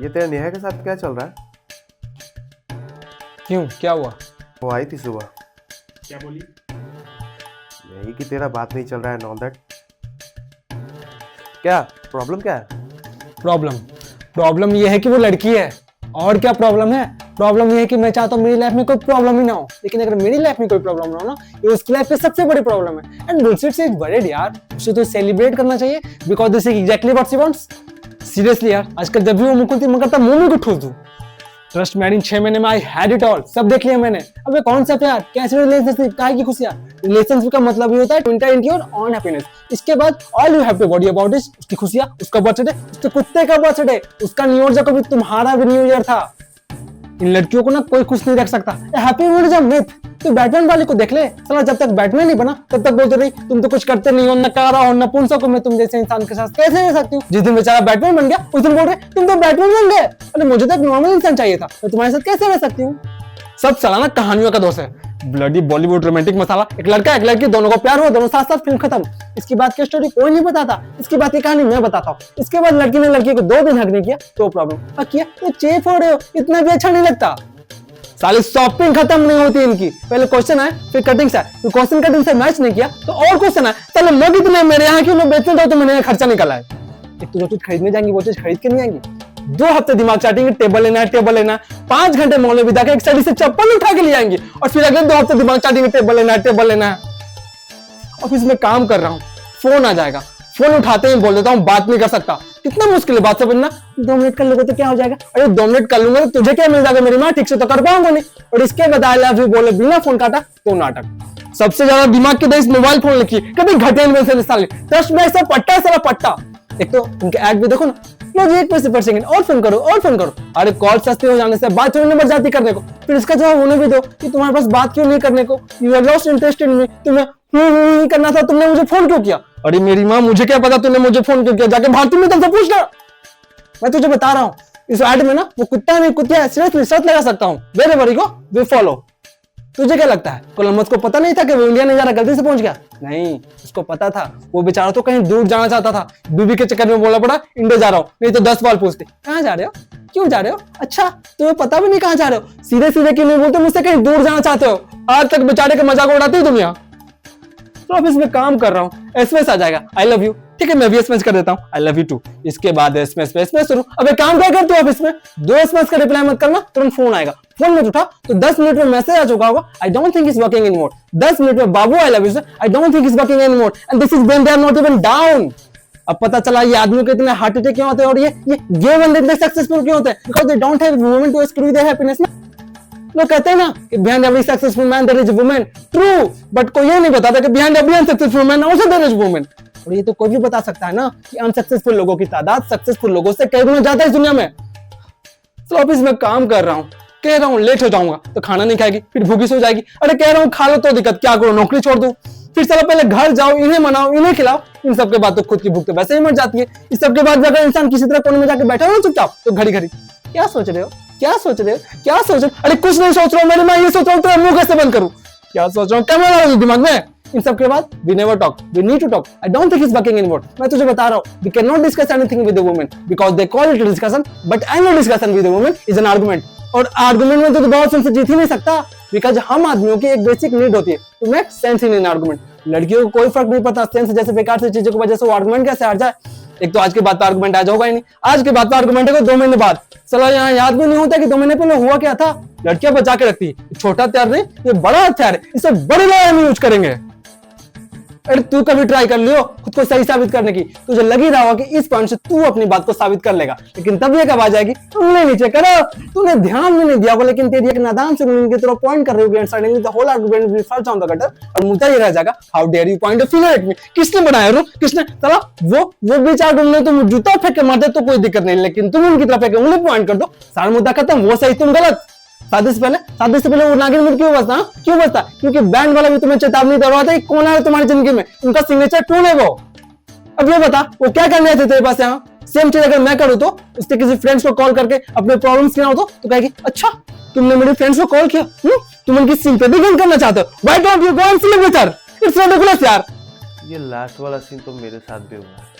ये तेरा नेहा के साथ क्या चल रहा है? क्यों, क्या हुआ? वो आई थी सुबह। क्या बोली? यही कि तेरा बात नहीं चल रहा है and all that। क्या प्रॉब्लम क्या है? प्रॉब्लम ये है कि वो लड़की है। और क्या प्रॉब्लम है? प्रॉब्लम ये है कि मैं चाहता हूँ मेरी लाइफ में कोई प्रॉब्लम ही ना हो, लेकिन अगर मेरी लाइफ में कोई प्रॉब्लम ना हो ना, ये उसकी लाइफ की सबसे बड़ी प्रॉब्लम है। एंड बुलशिट से इज वर्ried यार, उसे तो सेलिब्रेट करना चाहिए because this is exactly what she wants. Seriously यार, आजकल जब भी वो मुंह खुलती है, मैं करता मुंह में को ठूस दूं। ट्रस्ट मैन, इन 6 महीने में आई हैड इट ऑल, सब देख लिया मैंने। अबे कौन सा प्यार, कैसे रिलेशनशिप, काहे की खुशियां। रिलेशनशिप का मतलब ये होता है to enter into your own happiness. इसके बाद all you have to worry about is उसकी खुशियां, उसका बर्थडे, उसके कुत्ते का बर्थडे, उसका न्यू ईयर, जो कभी तुम्हारा भी न्यू ईयर था। इन लड़कियों को ना कोई खुश नहीं रख सकता। Happy mood is a myth. तू बैटमैन वाले को देख ले, साला जब तक बैटमैन नहीं बना तब तक बोलते रही तुम तो कुछ करते नहीं हो, नकारा हो, नपुंसक हो, मैं तुम जैसे इंसान के साथ कैसे रह सकती हूँ। जिस दिन बेचारा बैटमैन बन गया उस दिन बोल रहे तुम तो बैटमैन बन गए। अरे मुझे तो एक नॉर्मल इंसान चाहिए था, मैं तुम्हारे साथ कैसे रह सकती हूँ। सब साला कहानियों का दोष है। ब्लडी बॉलीवुड रोमांटिक मसाला। एक लड़का एक लड़की, दोनों को प्यार हुआ, दोनों साथ साथ, फिल्म खत्म। इसकी बात की स्टोरी कोई नहीं बताता, इसकी बात की कहानी मैं बताता हूँ। इसके बाद लड़की ने लड़की को 2 दिन हक नहीं किया तो प्रॉब्लम। किया तो चेप हो रहे हो, इतना भी अच्छा नहीं लगता। साली शॉपिंग खत्म नहीं होती इनकी। पहले क्वेश्चन आए, फिर कटिंग से आए, फिर क्वेश्चन कटिंग से मैच नहीं किया तो और क्वेश्चन आए। चलो मग इतने मेरे यहाँ क्यों लोग बेचने दो, तो मैंने खर्चा निकाला है। एक तो जो चीज खरीदने जाएंगी वो चीज खरीद के नहीं आएंगी। 2 हफ्ते दिमाग चाटेंगे, टेबल लेना है, टेबल लेना है। 5 घंटे मॉल में बिता के एक साइड से चप्पल उठा के ले आएंगे और फिर अगले 2 हफ्ते दिमाग चाटेंगे, टेबल लेना है, टेबल लेना है। ऑफिस में काम कर रहा हूँ, फोन आ जाएगा, फोन उठाते ही बोल देता हूँ बात नहीं कर सकता। कितना मुश्किल है बात समझना। 2 मिनट कर लोगे तो क्या हो जाएगा। अरे 2 मिनट कर लूंगा तो तुझे क्या मिल जाएगा, मेरी माँ ठीक से तो कर पाऊंगा नहीं। और इसके बाद आई लव यू बोले बिना फोन काटा तो नाटक। सबसे ज्यादा दिमाग के देश मोबाइल फोन लिखी, कभी घटे में से साले ट्रस्ट में ऐसा पट्टा सारा पट्टा। एक तो उनके ऐड भी देखो ना, रोज 1 पैसे पर सेकंड और फोन करो और फोन करो। अरे कॉल सस्ते हो जाने से बात होने बढ़ जाती करने को, फिर इसका जवाब उन्हें भी दो कि तुम्हारे पास बात क्यों नहीं करने को। You have lost interest in me. तुम्हें करना था, तुमने मुझे फोन क्यों किया। अरे मेरी माँ, मुझे क्या पता तूने मुझे फोन क्यों किया, जाके भारती मित्तल से पूछना। मैं तुझे बता रहा हूँ इस ऐड में ना वो कुत्ता नहीं कुतिया, सीरियसली शर्त लगा सकता हूँ। Wherever go we follow. तुझे क्या लगता है कोलंबस को पता नहीं था कि वो इंडिया नहीं जा रहा, गलती से पहुंच गया? नहीं, उसको पता था। वो बेचारा तो कहीं दूर जाना चाहता था, बीबी के चक्कर में बोला पड़ा इंडिया जा रहा हूँ, नहीं तो 10 सवाल पूछते कहाँ जा रहे हो, क्यों जा रहे हो, अच्छा तुम्हें पता भी नहीं कहाँ जा रहे हो, सीधे सीधे क्यों नहीं बोलते मुझसे कहीं दूर जाना चाहते हो। आज तक बेचारे का मजाक उड़ाते हो तुम यहाँ। तो ऑफिस में काम कर रहा हूँ, एसएमएस आ जाएगा आई लव यू, ठीक है मैं भी एसएमएस कर देता हूँ आई लव यू टू। इसके बाद एसएमएस पे एसएमएस शुरू। अब एक काम क्या कर तू ऑफिस में 2 एसएमएस का रिप्लाई मत करना, तुरंत फोन आएगा, फोन मत उठा तो 10 मिनट में मैसेज आ चुका होगा I don't think is working anymore. 10 minute में बाबू I love you I don't think is working anymore and this is when they are not even down. अब पता चला ये आदमी को इतने हार्ट अटैक क्यों होते हैं और ये बंदे इतने सक्सेसफुल क्यों होते हैं, because they don't have women to screw their happiness. लोग कहते हैं ना कि behind every successful man there is a woman, true, but कोई ये नहीं बताता कि behind every unsuccessful man also there is a woman। और ये तो कोई भी बता सकता है ना कि अनसक्सेसफुल लोगों की तादाद सक्सेसफुल लोगों से कई गुना ज्यादा है इस दुनिया में। तो ऑफिस में काम कर रहा हूँ, कह रहा हूँ लेट हो जाऊंगा तो खाना नहीं खाएगी, फिर भूखी सो जाएगी। अरे कह रहा हूँ खा लो तो दिक्कत, क्या करो नौकरी छोड़ दूं, फिर चलो पहले घर जाओ, इन्हें मनाओ, इन्हें खिलाओ। इन सबके बाद तो खुद की भूख तो वैसे ही मर जाती है। इस सबके बाद अगर इंसान किसी तरह कोने में जाके बैठा हो चुपचाप तो घड़ी घड़ी क्या सोच रहे हो, क्या सोच रहे हो, क्या सोच रहे हो। अरे कुछ नहीं सोच रहा हूँ मेरी माँ, ये सोच रहा हूँ तेरा मुंह कैसे बंद करूं, क्या सोच रहा हूँ, क्या मेरा दिमाग में। इन सब के बाद we never talk, we need to talk, I don't think it's working anymore। मैं तुझे बता रहा हूँ we cannot discuss anything with the woman because they call it a discussion but any discussion with the woman is an argument। और argument में तो बहुत से जीत ही नहीं सकता, बिकॉज हम आदमियों की एक बेसिक नीड होती है to make sense in an argument. लड़कियों को कोई फर्क नहीं पड़ता सेंस जैसे बेकार से चीजों की वजह से वो आर्गुमेंट कैसे हार जाए। एक तो आज के बाद तो आर्गुमेंट आज होगा ही नहीं, आज के बाद तो आर्गुमेंट है 2 महीने बाद। चलो यहाँ याद भी नहीं होता कि 2 महीने पहले हुआ क्या था। लड़कियां बचा के रखती है, छोटा हथियार नहीं ये बड़ा हथियार है, इसे बड़े लड़ाई में यूज करेंगे। अरे तू कभी ट्राई कर लियो खुद को सही साबित करने की, तुझे लग ही रहा होगा कि इस पॉइंट से तू अपनी बात को साबित कर लेगा, लेकिन तब ये कब आ जाएगी उंगली नीचे करो, तूने ध्यान भी नहीं दिया होगा लेकिन तेरी एक नादान से उंगली की तरफ पॉइंट कर रही होगी and suddenly the whole argument will fall down the gutter और मुद्दा ये रह जाएगा how dare you point a finger at me. किसने बनाया रू, किसने, चला वो बेचारा उंगली तुम जूता फेंक के मार दे तो कोई दिक्कत नहीं, लेकिन तुम उनकी तरफ एक उंगली पॉइंट कर दो सारा मुद्दा खत्म, वो सही तुम गलत। शादी से पहले वो नागिन मुझ क्यों बसता, क्यों बसता, क्योंकि बैंड वाला भी तुम्हें चेतावनी दे रहा था कि कौन है तुम्हारी जिंदगी में, उनका सिग्नेचर टून है वो। अब ये बता वो क्या करने थे तेरे पास यहाँ। सेम चीज अगर मैं करूँ तो उसके किसी फ्रेंड्स को कॉल करके अपने प्रॉब्लम्स सुनाओ तो कहेगी अच्छा तुमने मेरे फ्रेंड्स को कॉल किया, तुम उनकी सिंपैथी गेन करना चाहते हो, why don't you go and sleep with her, it's ridiculous यार। ये लास्ट वाला सीन तो मेरे साथ भी हुआ है।